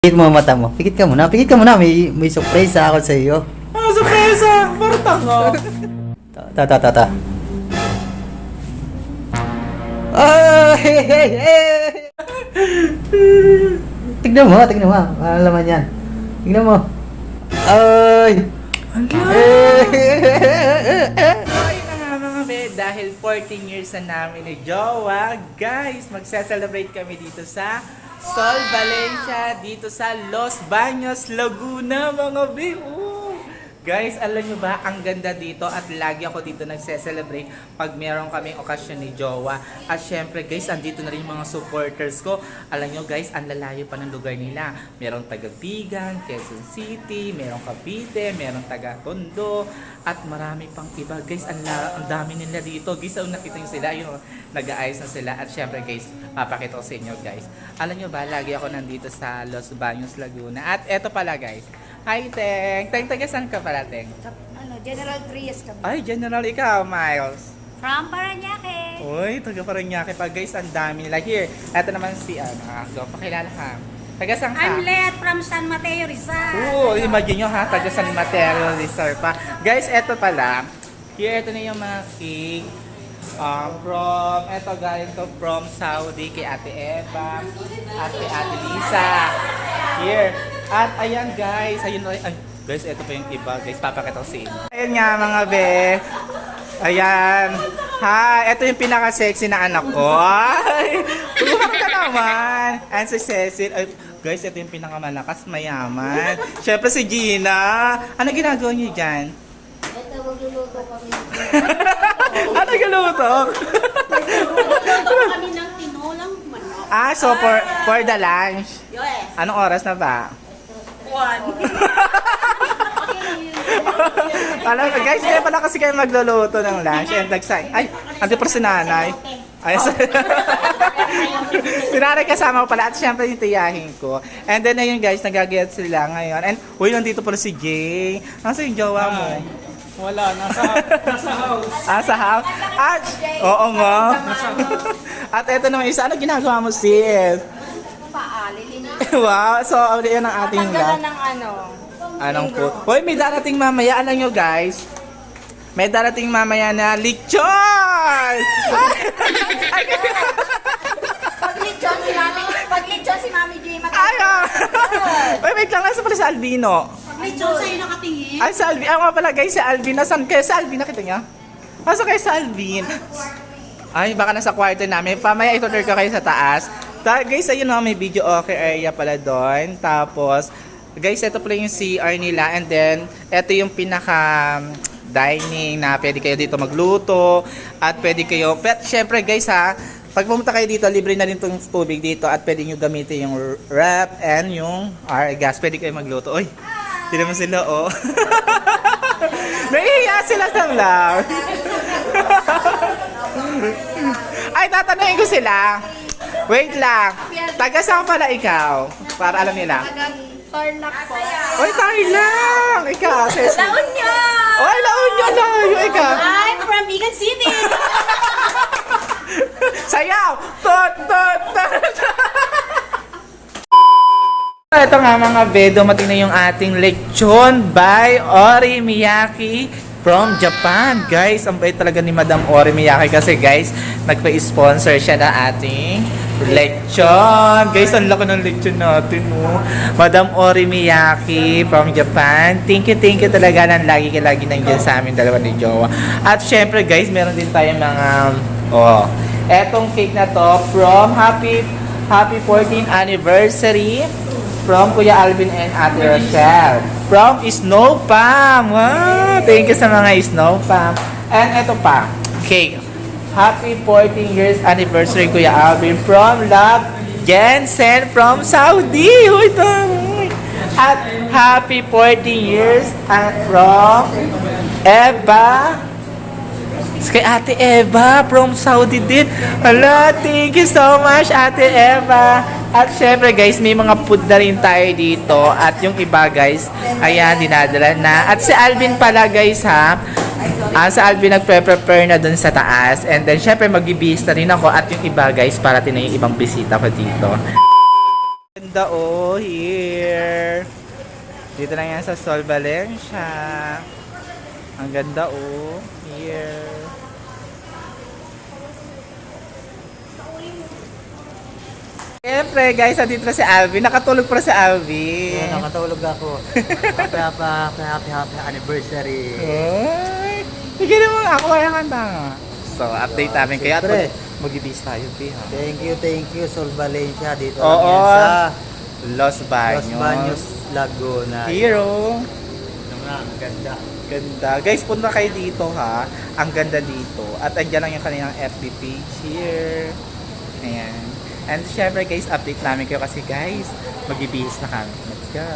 Pikit mo ang mata mo. Pikit ka muna. Pikit ka muna. May surprise ako sa iyo. Ano sorpresa? Parang tanga. Ta. Ah, hey, hey, hey. Tignan mo. Ano naman yan? Tignan mo. Ay. Ay na nga mga be, dahil 14 years na namin ni Jowa, guys, magse-celebrate kami dito sa Sol Valencia, dito sa Los Baños, Laguna, mga be. Guys, alam nyo ba, ang ganda dito at lagi ako dito nagse-celebrate pag meron kaming okasyon ni Jowa. At syempre guys, andito na rin yung mga supporters ko. Alam nyo guys, ang lalayo pa ng lugar nila. Merong taga Bigan, Quezon City, merong Cavite, merong taga Tondo, at marami pang iba. Guys, ang dami nila dito. Guys, nakita nyo sila, yung nag-aayos na sila. At syempre guys, papakita ko sa inyo guys. Alam nyo ba, lagi ako nandito sa Los Baños, Laguna. At eto pala guys. Hi, Teng. Teng, taga saan ka pala, Teng? General Trias kami. Ay, General, ikaw, Miles. From Paranaque. Uy, taga Paranaque pa, guys. Ang dami nila. Here, eto naman si, go, pakilala ka. Taga saan ka? I'm Let from San Mateo, Rizal. Oo, imagine nyo ha, taga San Mateo, Rizal pa. Guys, eto pala. Here, eto na yung mga cake. Eto galing to from Saudi kay Ate Eva at kay Ate Lisa. Here. At ayan guys, ayun guys, ito pa yung iba guys, papakita ko sa inyo. Ayan nga mga be. Ayan. Hi, ito yung pinaka-sexy na anak ko. Ay, huwag ka naman. And si Cecil. Ay, guys, ito yung pinakamalakas, mayaman. Syempre si Gina. Ano ginagawa niyo dyan? Ito, magluluto kami. Ano galuto? Magluluto kami ng tinolang manok. So for the lunch. Yes. Anong oras na ba? 1. Alam mo, guys, kaya pala kasi kayo magluluto ng lunch and nagsay. Ay, ante pa si nanay. Ay, si nanay kasama ko pala at syempre yung tiyahin ko. And then ayun guys, nagagayat sila ngayon. And uy, nandito pala si Jay. Nasa yung jowa mo? Wala, nasa house. Sa house? Oo nga. At eto naman isa, ano ginagawa mo sis? Paalilin. Wow, so yan ang ating Tanggalan ng Anong po? Hoy, may darating mamaya. Alam nyo guys, may darating mamaya na lechon! Pag-lechon si Mami G, Ayaw! Hoy, wait lang. Nasa pala si Albino. Pag-lechon sa'yo nakatingin. Ay, si Alvin. Nga pala guys, si Alvin. Nasaan kayo sa Alvin? Nakita niya? Nasa kayo sa Alvin? Ay, baka nasa kwarto namin. Pamaya itutur ko kayo sa taas. Guys, ayun na, may video okay area pala doon. Tapos, guys, ito pala yung CR nila. And then, ito yung pinaka dining na pwede kayo dito magluto. At pwede kayo, but syempre guys ha, pag pumunta kayo dito, libre na rin itong tubig dito. At pwede nyo gamitin yung rep and yung gas. Pwede kayo magluto. Uy, hindi naman sila oh. Naiiya sila sa vlog. Ay, tatanungin ko sila. Wait lang. Taga saan pala ikaw? Para alam nila. Tarlac po. Oy, tayo lang! Ikaw, sis. La Union! Oy, La Union layo, ikaw. I'm from Bigan City! Sayaw! Tot, tot, tot! Ito nga mga be, dumating na yung ating lechon by Ori Miyaki from Japan. Guys, ang bait talaga ni Madam Ori Miyaki kasi guys, nagpa-sponsor siya na ating lechon. Guys, ang laki ng lechon natin, oh. Madam Ori Miyaki from Japan. Thank you talaga ng lagi nandiyan sa amin dalawa ni Jowa. At syempre guys, meron din tayong mga etong cake na to from happy 14th anniversary from Kuya Alvin and Ate Rochelle. From Snow Palm. Wow, thank you sa mga Snow Palm. And ito pa, cake. Happy 14 years anniversary Kuya Alvin from Love Jensen from Saudi. Uy, at happy 14 years from Eva. Kay Ate Eva from Saudi din. Hala, thank you so much Ate Eva. At syempre guys, may mga food na rin tayo dito. At yung iba guys, ayan, dinadala na. At si Alvin pala guys ha, sa Alvin nagpe-prepare na dun sa taas. And then syempre mag-ibis na rin ako. At yung iba guys, parating na yung ibang bisita ko dito. ganda oh, here. Dito lang yan sa Sol Valencia. Ang ganda oh, here. Siyempre guys, nandito na si Alvin. Nakatulog pa si Alvin. Nakatulog ako. Happy anniversary. Ay, sige naman ako kaya kanta nga. So, update namin kayo at Siyempre. mag-ibis tayo, Piha. Thank you, Sol Valencia. Dito Oo. lang yan sa Los Baños. Los Baños, Laguna. Hero. Ang ganda. Ganda. Guys, punta kayo dito ha. Ang ganda dito. At andyan lang yung kanilang FB page here. Ayan. And syempre guys, update namin kayo kasi guys, mag-ibihis na kami. Let's go.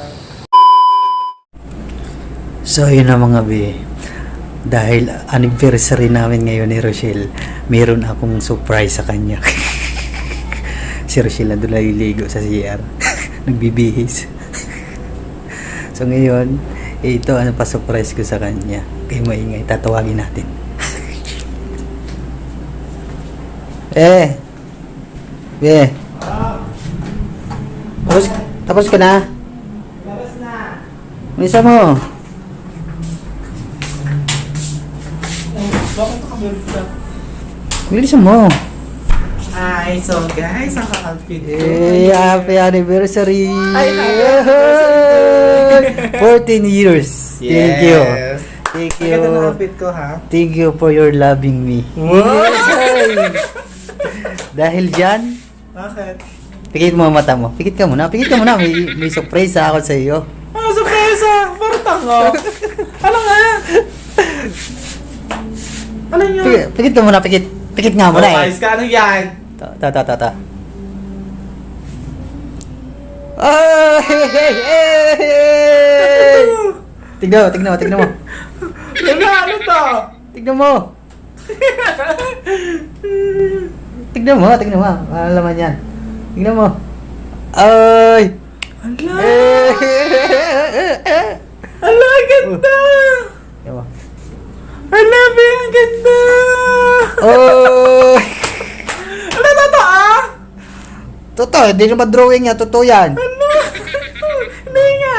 So yun na mga be, dahil anniversary namin ngayon ni Rochelle, meron akong surprise sa kanya. Si Rochelle nandun naliligo sa CR. Nagbibihis. So ngayon, ito ano pa surprise ko sa kanya. Kaya maingay, tatawagin natin. Be. Tapos ka na? Labas na. Misa mo. Bakit ka ba? Bilisan mo. Hi, so guys, ang ka-outfit ko. Happy anniversary! Ay, happy anniversary! 14 years. Thank you. Thank Ang ganda ng you. outfit ko ha. Thank you for your loving me. Dahil dyan, Bakit? pikit mo ang mata mo. Pikit ka muna. Pikit ka muna. May surprise ako sa iyo. Ah, surprise! Parang tango. Ano nga? Ano yun? Pikit ka muna. Pikit. Pikit nga muna eh. Ayos ka, ano yan? Ta. Ay! Tignan mo. Ano to? Tignan mo. Tignan mo. Ano laman yan? Tignan mo. Ay! Ala! Eh! Ala, ang ganda! Tignan mo. Ala, be, ang ganda! Oh! Ala, totoo? Totoo, hindi naman drawing yan. Totoo yan. Ala! Hindi nga!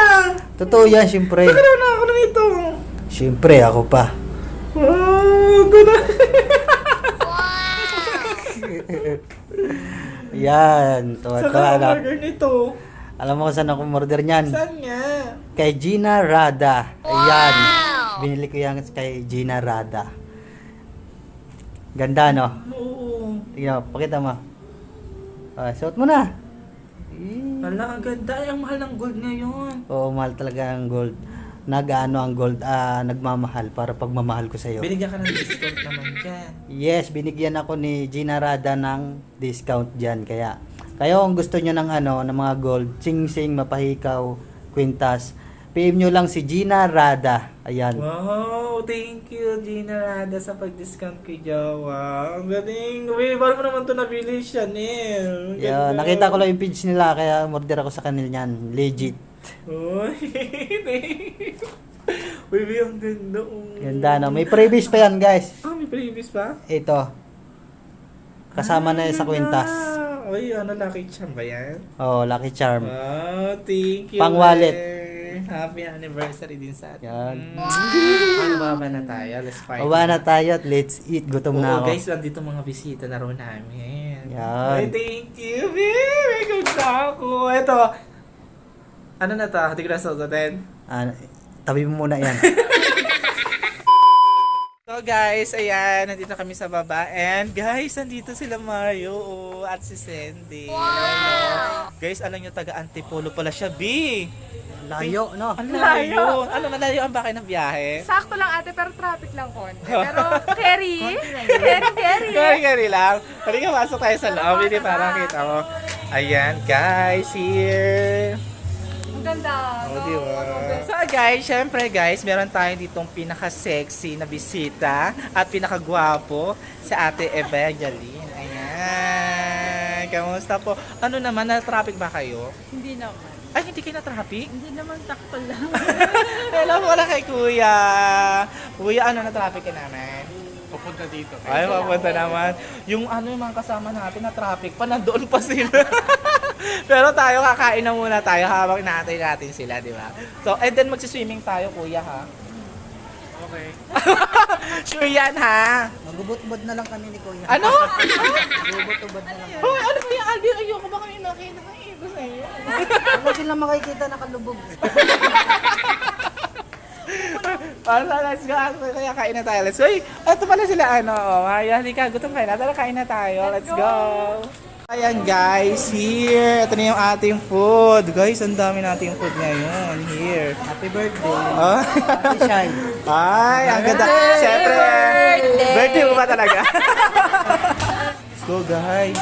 Totoo yan, syempre. Nagkaroon na ako nito. Syempre, ako pa. Oh, ganda! Yan. Saan Tuwa ka na. order nito? Alam mo kung saan ako order niyan? Saan nga? Kay Gina Rada. Ayan. Binili ko yan kay Gina Rada. Ganda, no? Oo. Tingnan mo, pakita mo. Suot mo na. Ala, ang ganda. Ay, ang mahal ng gold ngayon. Oo, mahal talaga ang gold. Nag-ano ang gold, nagmamahal para pagmamahal ko sa iyo. Binigyan ka ng discount naman dyan. Yes, binigyan ako ni Gina Rada ng discount diyan. Kaya kung gusto niyo ng ng mga gold, sing-sing, mapahikaw, kwintas, PM nyo lang si Gina Rada. Ayan. Wow, thank you, Gina Rada, sa pag-discount kay Jawa. Ang galing. Uy, paano mo naman ito nabili, Chanel? Yeah, nakita ko lang yung page nila, kaya order ako sa kanila niyan. Legit. Uy, Uy, ang ganda. Oh. Ganda, no? May previous pa yan, guys. Ah, may previous pa? Ito. Kasama na yan sa kwintas. Uy, ano, Lucky Charm ba yan? Oh, Lucky Charm. Wow, thank you. Pang wallet. Happy anniversary din sa atin. Yan. Ano ba na tayo? Let's fight. Baba na tayo at let's eat. Gutom na Oo, ako. guys, nandito mga bisita na raw namin. Yan. Ay, thank you, babe. May ganda ako. Ito. Ano na to? Hindi ko na susutin. Tabi mo muna yan. So guys, ayan, nandito kami sa baba. And guys, nandito sila Mario at si Sandy. Wow! Guys, alam nyo, taga Antipolo pala siya, B. Layo, no? Ang layo. Ano, malayo ang bakay ng biyahe? Sakto lang ate, pero traffic lang konti. Pero, carry. Kari lang. Halika, pasok tayo sa loob. Hindi para kita mo. Ayan, guys, here. Ang ganda. Oh, di ba? So guys, syempre guys, meron tayo ditong pinaka-sexy na bisita at pinaka-gwapo sa Ate Evangeline. Ayan. Kamusta po? Ano naman, na-traffic ba kayo? Hindi naman. Ay, hindi kayo na-traffic? Hindi naman sakto lang. Hello mo na kay Kuya. Kuya, ano na-traffic ka naman? Pupunta dito. Ay, papunta naman. Yung ano, yung mga kasama natin na traffic pa, nandoon pa sila. Pero tayo, kakain na muna tayo habang inaantay natin sila, di ba? So, and then magsiswimming tayo, kuya, ha? Okay. Sure yan, ha? Magubot-ubod na lang kami ni Kuya. Ano? Magubot-ubod na lang. Hoy, ano ba yung Alvin? Ayoko ba kami nakita ng ito sa'yo? Wala sila makikita nakalubog. Let's go. Kaya kain na tayo. Let's go. Uy, ito pala sila, ano. Maya, halika. Gutom kayo na. Tara, kain na tayo. Let's go. Ayan, guys. Here. Ito na yung ating food. Guys, ang dami nating food ngayon. Here. Happy birthday. Oh. Happy Shine. Ay, ang ganda. Siyempre. Birthday mo ba talaga? Let's go, guys.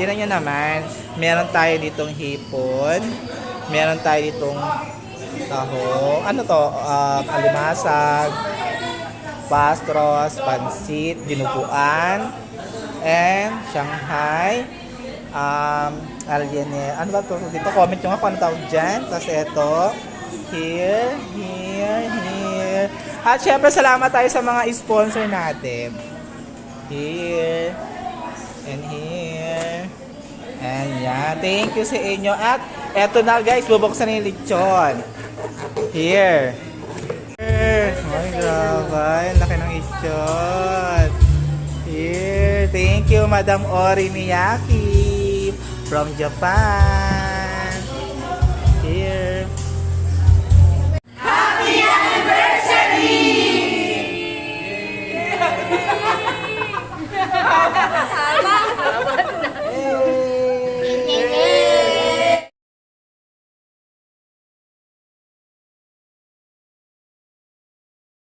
Tingnan nyo naman. Meron tayo ditong hipon. Meron tayo ditong taho. Ano to? Alimasag. Pastros. Pansit. Dinuguan. And Shanghai. Aliene. Ano ba to? Dito, comment nyo nga kung ano tawag dyan. Tapos ito. Here. At syempre, salamat tayo sa mga sponsor natin. Here. And here. And yan. Thank you sa inyo. At eto na, guys. Bubuksan na yung lechon. Here. Ay, grabe. Laki ng lechon. Here. Thank you, Madam Ori Miyaki from Japan.